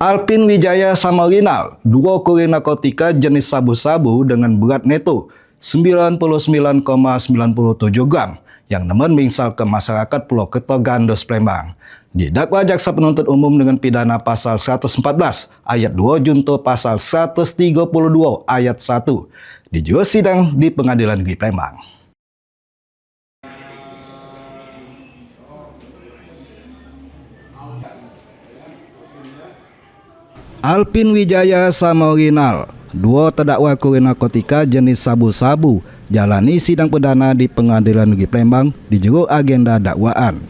Alvin Wijaya Samarinal, dua kurir narkotika jenis sabu-sabu dengan berat neto 99,97 gram yang nemen mingsal ke masyarakat Pulau Keto Gandos, Palembang. Didakwa jaksa penuntut umum dengan pidana pasal 114 ayat 2 junto pasal 132 ayat 1 di juru sidang di Pengadilan Negeri Palembang. Alvin Wijaya Samarinal, dua terdakwa kurir narkotika jenis sabu-sabu, jalani sidang perdana di Pengadilan Negeri Palembang di juru agenda dakwaan.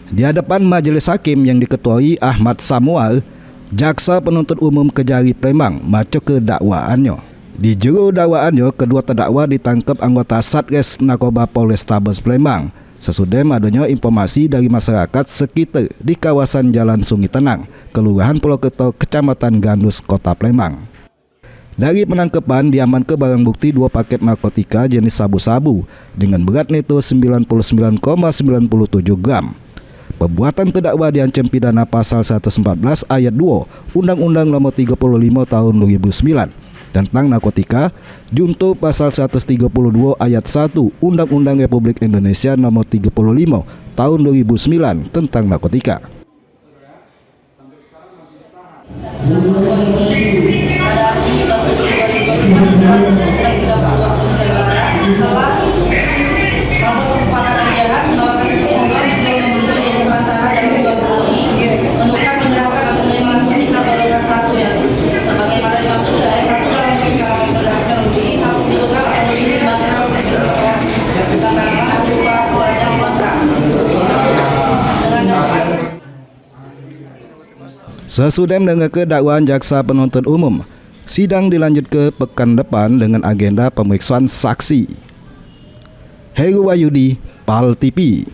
Di hadapan majelis hakim yang diketuai Ahmad Samuel, jaksa penuntut umum Kejari Palembang maco ke dakwaannya. Di juru dakwaannya, kedua terdakwa ditangkap anggota Satgas Narkoba Polrestabes Palembang sesudah adanya informasi dari masyarakat sekitar di kawasan Jalan Sungai Tenang, Kelurahan Pulau Keto, Kecamatan Gandos, Kota Palembang. Dari penangkapan diamankan barang bukti 2 paket narkotika jenis sabu-sabu dengan berat neto 99,97 gram. Perbuatan terdakwa diancam pidana pasal 114 ayat 2 Undang-Undang Nomor 35 Tahun 2009 tentang narkotika, junto pasal 132 ayat 1 Undang-Undang Republik Indonesia Nomor 35 Tahun 2009 tentang narkotika. Sesudah mendengar dakwaan jaksa penuntut umum, sidang dilanjut ke pekan depan dengan agenda pemeriksaan saksi. Heru Wahyudi, PAL TV.